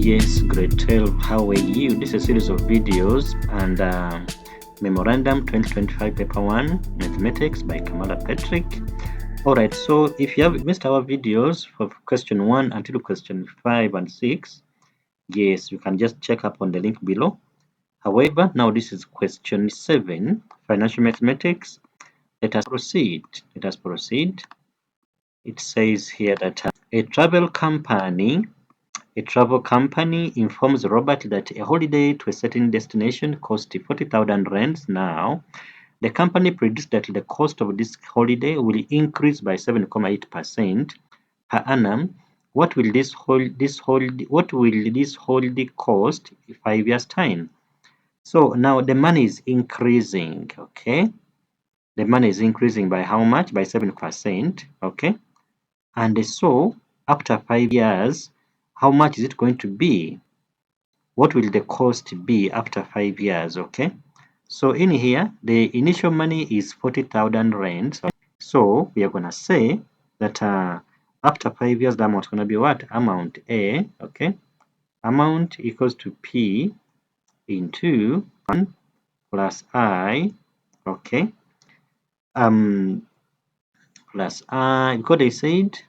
Yes, grade 12, how are you? This is a series of videos and Memorandum 2025 Paper 1 Mathematics by Kamala Patrick. Alright, so if you have missed our videos for question 1 until question 5 and 6, yes, you can just check up on the link below. However, now this is question 7, Financial Mathematics. Let us proceed. It says here that a travel company informs Robert that a holiday to a certain destination costs 40,000 rands. Now, the company predicts that the cost of this holiday will increase by 7.8% per annum. What will this holiday cost in 5 years' time? So now the money is increasing, okay? The money is increasing by how much? By 7%, okay? And so after 5 years, how much is it going to be? What will the cost be after 5 years? Okay, so in here the initial money is 40,000 rands. So we are gonna say that after 5 years the amount is gonna be what? Amount A. Okay, amount equals to P into 1 plus I. Okay, plus I, because they said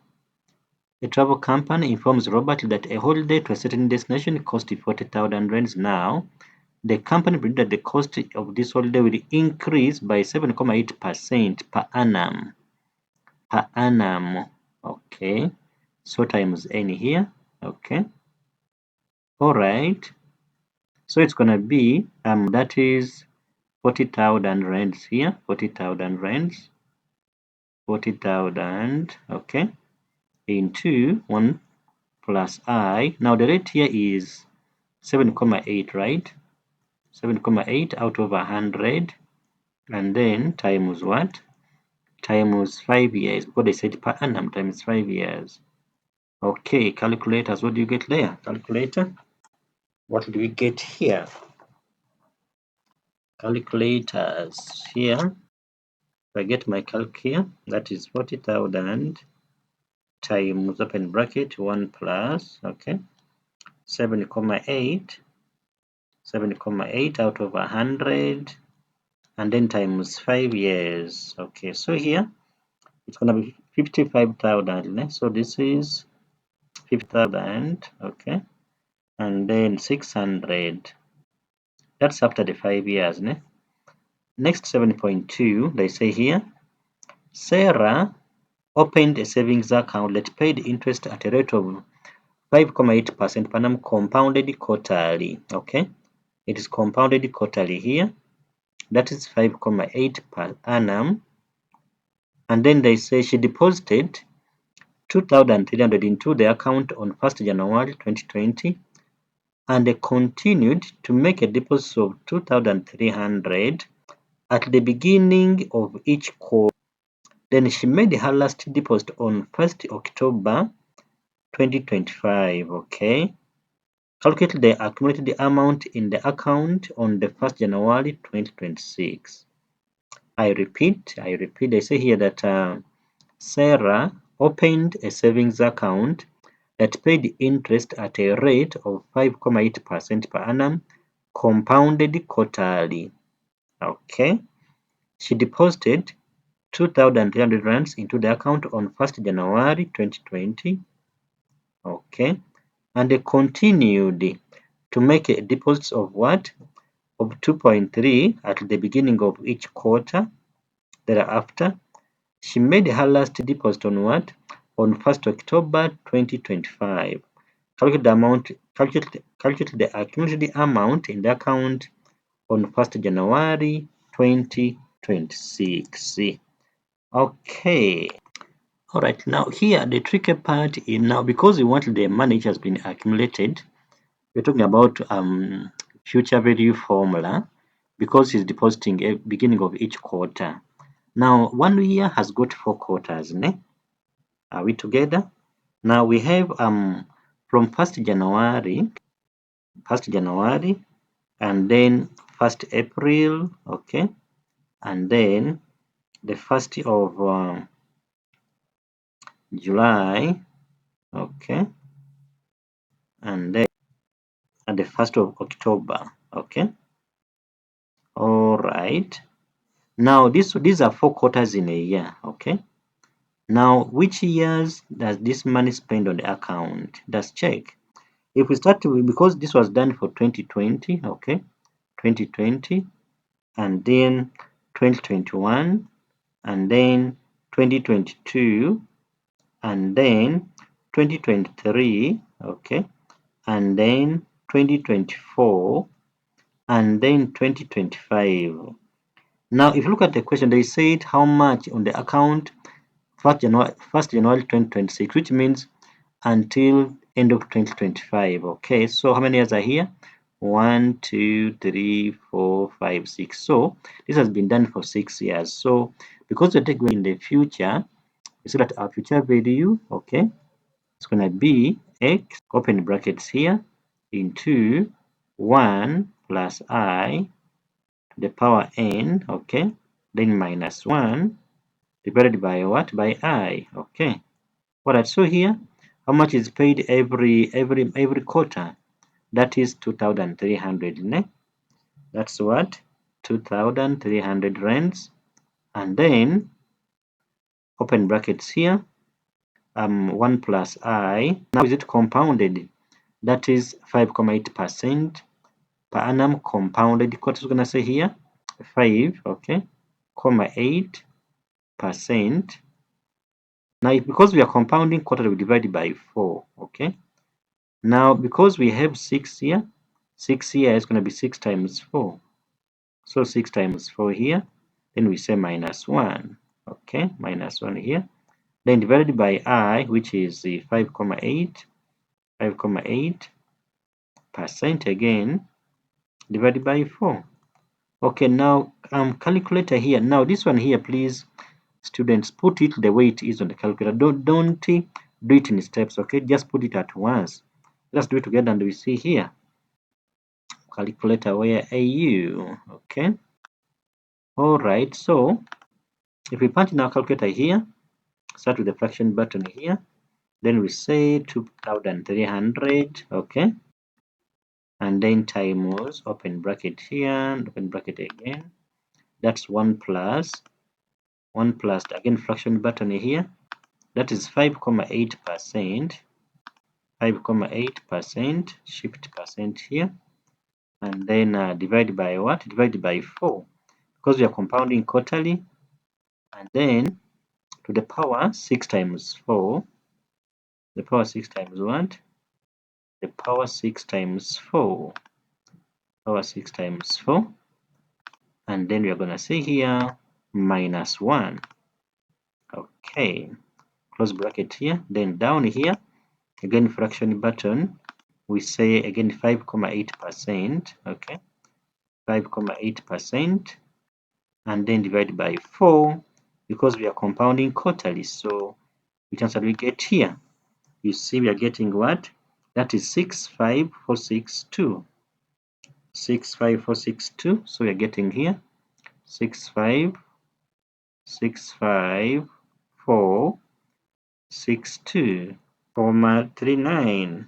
a travel company informs Robert that a holiday to a certain destination costs 40,000 rands. Now, the company predicts that the cost of this holiday will increase by 7.8% per annum. Okay, so times n here. Okay, all right. So it's gonna be that is 40,000 rands here. 40,000 rands. 40,000. Okay, into 1 plus I. Now the rate here is 7.8, right? 7.8 out of 100, and then times what? Times 5 years, because they said per annum times 5 years. Okay, calculators, what do you get there? Calculator, what do we get here? Calculators here. If I get my calc here, that is 40,000 times open bracket 1 plus, okay, 7.8 out of 100, and then times 5 years. Okay, so here it's gonna be 55,000. So this is 50,000. Okay, and then 600. That's after the 5 years. Next 7.2, they say here, Sarah opened a savings account that paid interest at a rate of 5.8% per annum compounded quarterly. Okay, it is compounded quarterly here. That is 5.8 per annum. And then they say she deposited 2,300 into the account on 1st January 2020 and continued to make a deposit of 2,300 at the beginning of each quarter. Then she made her last deposit on 1st October 2025. Okay. Calculate the accumulated amount in the account on the 1st January 2026. I repeat, they say here that Sarah opened a savings account that paid interest at a rate of 5.8% per annum, compounded quarterly. Okay. She deposited 2,300 rands into the account on 1st January 2020. Okay. And they continued to make a deposit of what? Of 2.3 at the beginning of each quarter. Thereafter, she made her last deposit on what? On 1st October 2025. Calculate the accumulated amount in the account on 1st January 2026. Okay. All right. Now here the tricky part is now, because we want the money which has been accumulated, we're talking about future value formula, because it's depositing at beginning of each quarter. Now 1 year has got 4 quarters. Are we together? Now we have from 1st January, and then 1st April, okay, and then the 1st of July, okay, and then and the 1st of October. Okay. All right. Now these are 4 quarters in a year. Okay. Now, which years does this money spend on the account? Let's check. If we start with, because this was done for 2020, okay, 2020, and then 2021, and then 2022, and then 2023, okay, and then 2024, and then 2025. Now, if you look at the question, they said how much on the account 1st January 2026, which means until end of 2025. Okay, so how many years are here? 1, 2, 3, 4, 5, 6. So this has been done for 6 years. So because we take in the future, we see that our future value, okay, it's gonna be x, open brackets here, into 1 plus I to the power n, okay, then minus 1 divided by what? By I, okay. Alright, so here, how much is paid every quarter? That is 2,300, ne? That's what? 2,300 rands. And then, open brackets here, 1 plus I. Now is it compounded? That is 5.8% per annum compounded. What is going to say here? 5, okay, 8%. Now, because we are compounding quarterly, we divide by 4, okay? Now, because we have 6 here, 6 here is going to be 6 times 4. So 6 times 4 here, then we say minus 1, okay, minus 1 here. Then divided by I, which is the 5.8% again, divided by 4. Okay, now calculator here. Now this one here, please, students, put it the way it is on the calculator. Don't do it in steps, okay? Just put it at once. Let's do it together and we see here. Calculator, where are you? Okay. All right. So if we punch in our calculator here, start with the fraction button here, then we say 2,300. Okay. And then times, open bracket here, open bracket again. That's 1 plus again fraction button here. That is 5.8%. 5.8%, shift percent here, and then divide by what? Divide by 4, because we are compounding quarterly, and then to the power 6 times 4, the power 6 times what? The power 6 times 4, power 6 times 4, and then we are going to say here minus 1. Okay, close bracket here, then down here, again fraction button, we say again 5.8%, okay, 5.8%, and then divide by 4, because we are compounding quarterly. So which answer do we get here? You see, we are getting what? That is 65462. 65462. So we are getting here 6565462, comma 39.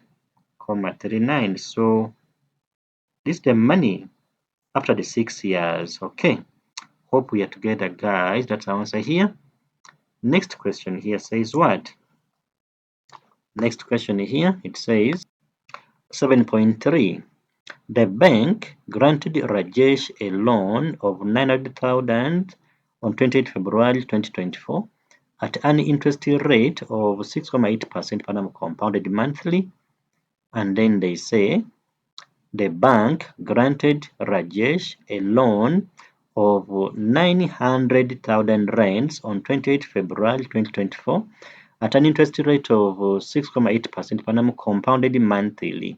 So this is the money after the 6 years. Okay. Hope we are together, guys. That's our answer here. Next question here says what? Next question here, it says 7.3. The bank granted Rajesh a loan of 900,000 on 28 February 2024 at an interest rate of 6.8% per annum compounded monthly. And then they say the bank granted Rajesh a loan of 900,000 rands on 28 February 2024 at an interest rate of 6.8% per annum compounded monthly.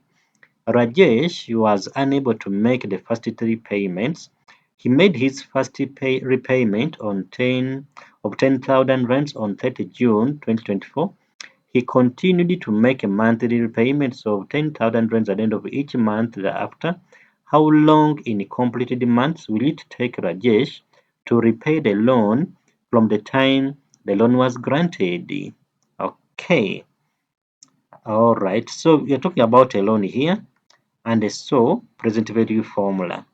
Rajesh was unable to make the first 3 payments. He made his first repayment of 10,000 rands on 30 June 2024. He continued to make monthly repayments of 10,000 rands at the end of each month thereafter. How long in completed months will it take Rajesh to repay the loan from the time the loan was granted? Okay. All right. So we are talking about a loan here. and so present value formula.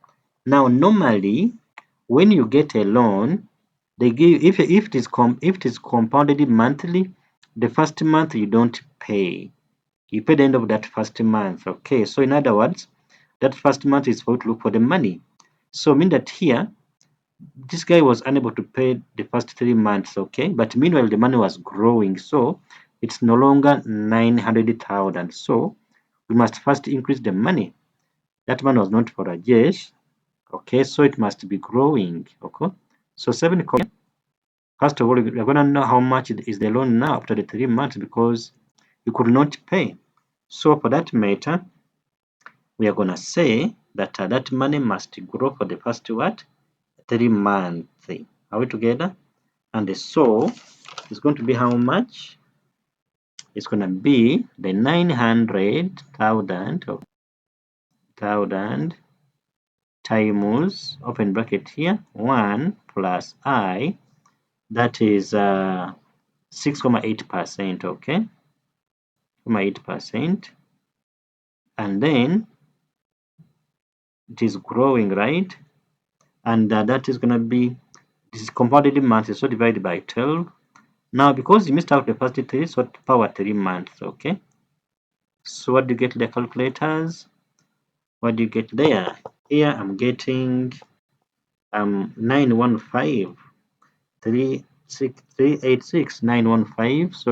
Now normally when you get a loan, they give if it is compounded monthly, the first month you don't pay. You pay the end of that first month. Okay, so in other words, that first month is for you to look for the money. So mean that here this guy was unable to pay the first 3 months, okay, but meanwhile the money was growing, so it's no longer 900,000. So we must first increase the money. That money was not for Rajesh, okay, so it must be growing. Okay, so 7. First of all, we're going to know how much is the loan now after the 3 months, because you could not pay. So for that matter, we are going to say that that money must grow for the first what? 3 months. Are we together? And so it's going to be how much? It's going to be the 900,000 times, open bracket here, 1 plus I, that is 6.8%, okay, 8%, and then it is growing, right? And that is going to be, this is compounded in months, so divided by 12. Now because you missed out the first 3, so power 3 months, okay. So what do you get the calculators? What do you get there? Here I'm getting 915 so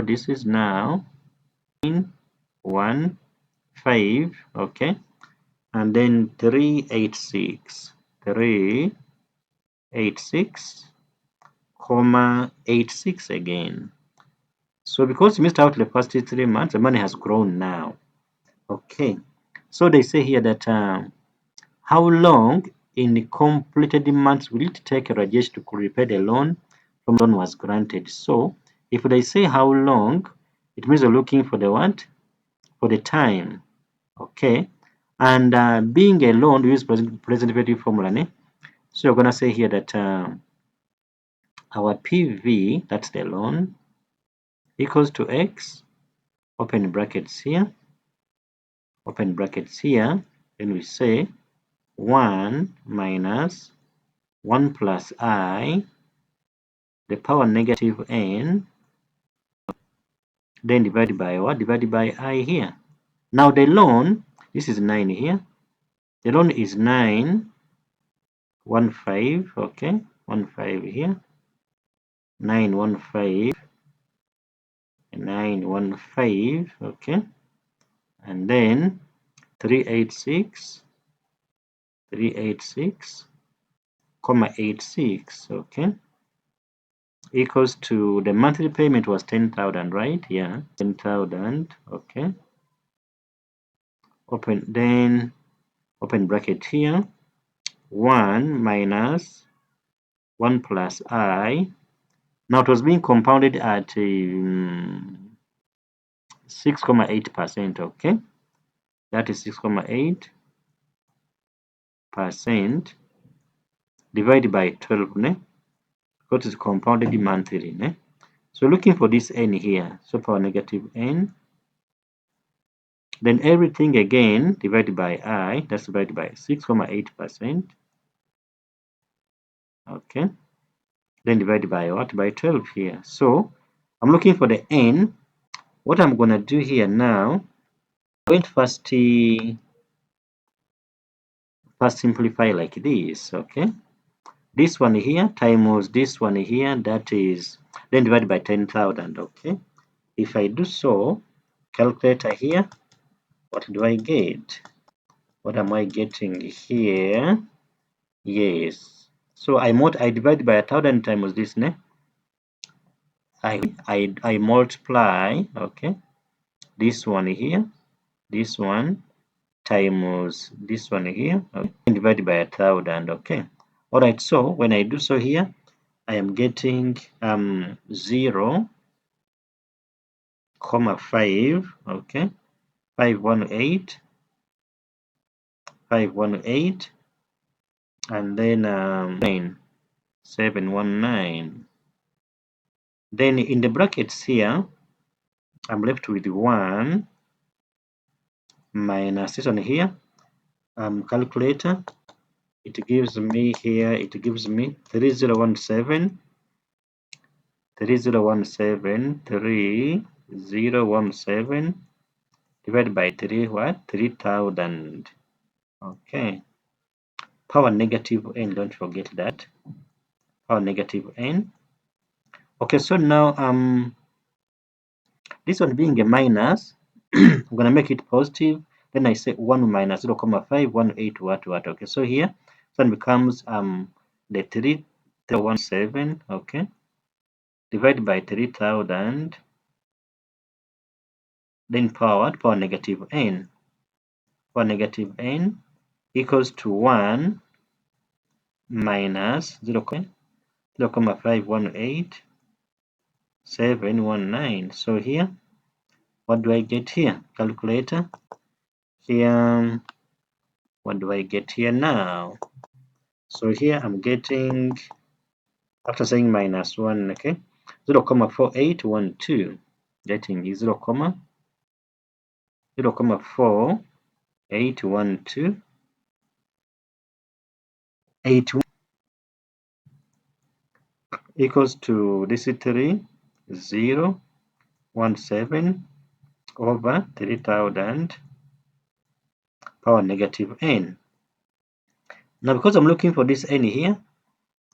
this is now 915, okay, and then 386 comma 86 again. So because you missed out the first 3 months, the money has grown now. Okay, so they say here that how long in completed months will it take Rajesh to repay the loan from loan was granted? So if they say how long, it means you're looking for the what? For the time. Okay. And being a loan, we use present value formula. Ne? So you're gonna say here that our PV, that's the loan, equals to X, open brackets here, open brackets here, then we say 1 minus 1 plus I, the power negative n, then divided by what? Divided by I here. Now the loan, this is 9 here. The loan is 915, okay, 15 here. 915, 915, okay, and then 386, 86, okay, equals to the monthly payment was 10,000, right? Yeah, 10,000, okay. Open bracket here, 1 minus 1 plus I. Now it was being compounded at 6.8%, okay? That is 6.8% divided by 12, ne? Because it's compounded monthly, ne? So looking for this n here, so power negative n. Then everything again divided by I, that's divided by 6.8%. Okay. Then divided by what? By 12 here. So I'm looking for the n. What I'm gonna do here now, I'm going to first simplify like this, okay? This one here times this one here, that is then divided by 10,000, okay? If I do so, calculator here, what do I get? What am I getting here? Yes. So I divide by 1,000 times this, ne? I multiply, okay? This one here, this one times this one here, okay? And divided by 1,000, okay? All right. So when I do so here, I am getting 0.5, okay? 518, and then 719. Then in the brackets here, I'm left with 1 minus this one here. calculator. It gives me here, it gives me 3017 divided by 3, what? 3000. Okay. Power negative n, don't forget that. Power negative n. Okay, so now this one being a minus, I'm gonna make it positive. Then I say 1 minus 0.5, 18 what. Okay, so here this one becomes the 3017, okay, divided by 3000, then power negative n. Power negative n equals to 1 minus 0.518719. So here, what do I get here? Calculator. Here, what do I get here now? So here I'm getting, after saying minus 1, okay, 0.4812, getting 0.4812 equals to this is 3017 over 3000 power negative n. Now because I'm looking for this n here,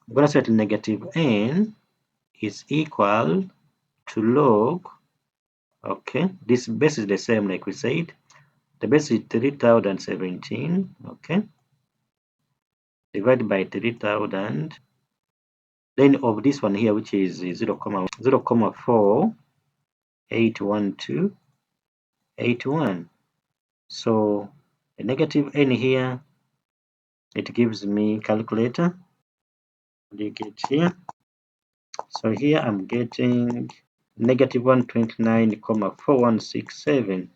I'm going to set negative n is equal to log, okay, this base is the same like we said. The base is 3017, okay, divided by 3000. Then of this one here, which is 0.481281. So the negative n here, it gives me calculator. What do you get here? So here I'm getting negative 129,4167.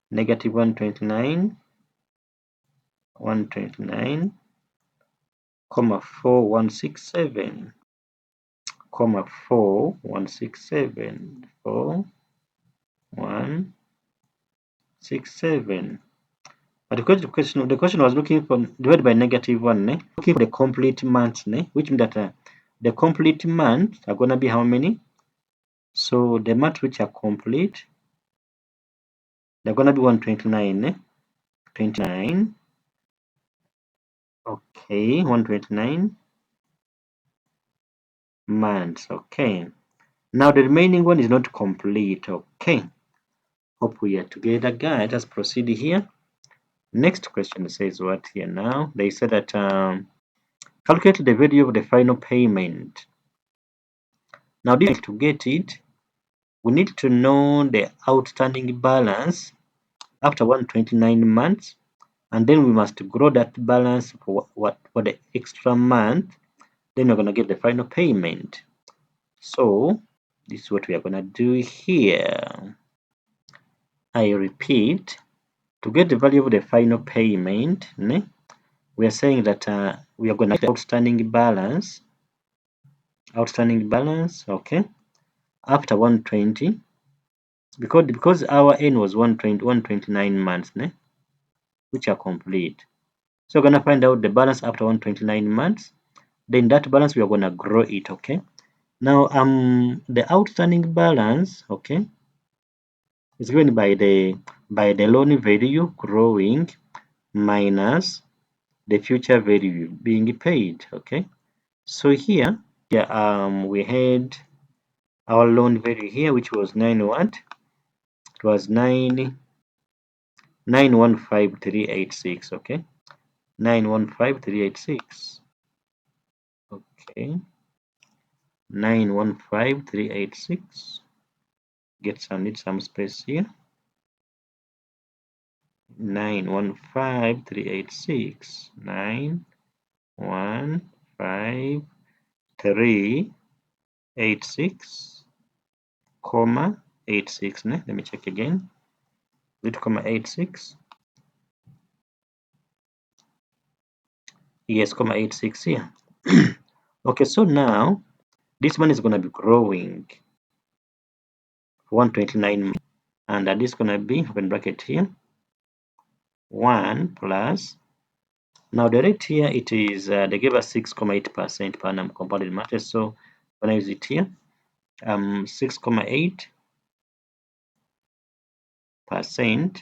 Negative 129,4167, 4167. But the question was looking for divided by negative 1, looking for the complete months, which means that the complete months are gonna be how many? So the months which are complete, they're gonna be 129, 29. Okay, 129 months. Okay. Now the remaining one is not complete. Okay. Hope we are together, guys. Let's proceed here. Next question says what here now? They said that calculate the value of the final payment. Now this to get it, we need to know the outstanding balance after 129 months, and then we must grow that balance for the extra month. Then we're gonna get the final payment. So this is what we are gonna do here. I repeat, to get the value of the final payment, we are saying that we are gonna get the outstanding balance, okay, after 120, because our n was 129 months, which are complete. So we're gonna find out the balance after 129 months. Then that balance we are gonna grow it, okay. Now the outstanding balance, okay, is given by the loan value growing minus the future value being paid, okay. So here we had our loan value here, which was 9 what? It was 915,386, okay. 915,386, okay. 915,386. Need some space here. 915,386. 915,386, comma 86. Let me check again. 0.86. Yes, comma 86 here. Okay, so now this one is gonna be growing 129, and that is gonna be open bracket here 1 plus, now the rate here, it is, they gave us 6.8% per annum compounded interest. So when I use it here, 6.8%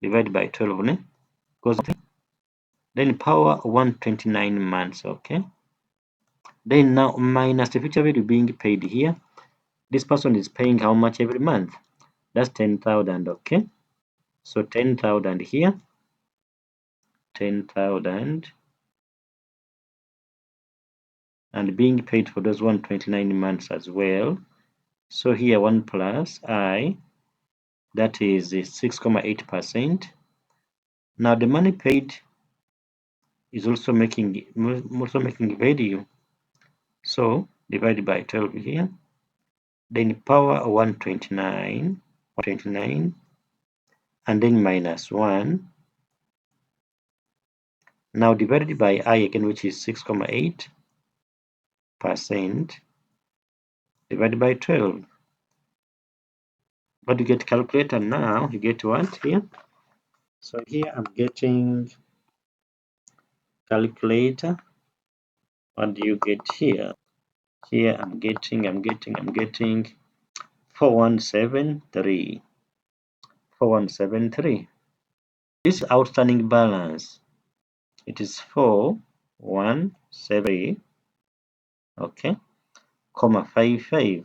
divided by 12, ne? Goes then power 129 months, okay? Then now minus the future value being paid here. This person is paying how much every month? That's 10,000, okay? So 10,000 here, 10,000, and being paid for those 129 months as well. So here 1 plus I, that is 6.8%. Now the money paid is also making value. So divided by 12 here, then power 129, and then minus 1. Now divided by I again, which is 6.8% divided by 12. But you get calculator now, you get what here? So here I'm getting calculator. What do you get here? Here I'm getting 4173. 4173. This outstanding balance, it is 4173, okay, comma 55.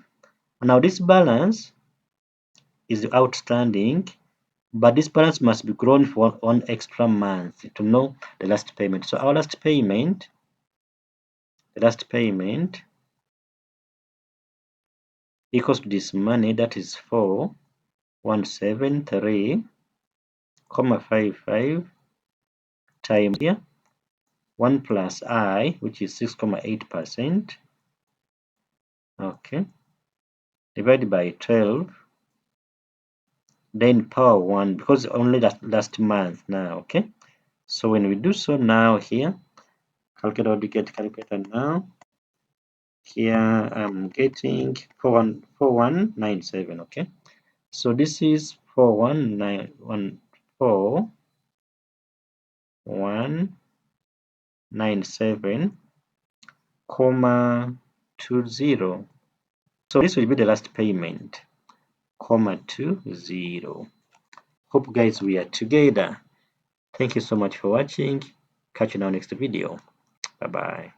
Now this balance is outstanding, but this balance must be grown for one extra month to know the last payment. So our last payment, equals to this money, that is 4173, comma 55 times here 1 plus I, which is 6.8%, okay, divided by 12, then power 1, because only that last month now, okay. So when we do so now here, calculator, we get calculator now. Here I'm getting 4197, okay. So this is 4197, comma 20. So this will be the last payment, comma 20. Hope guys we are together. Thank you so much for watching. Catch you in our next video. Bye bye.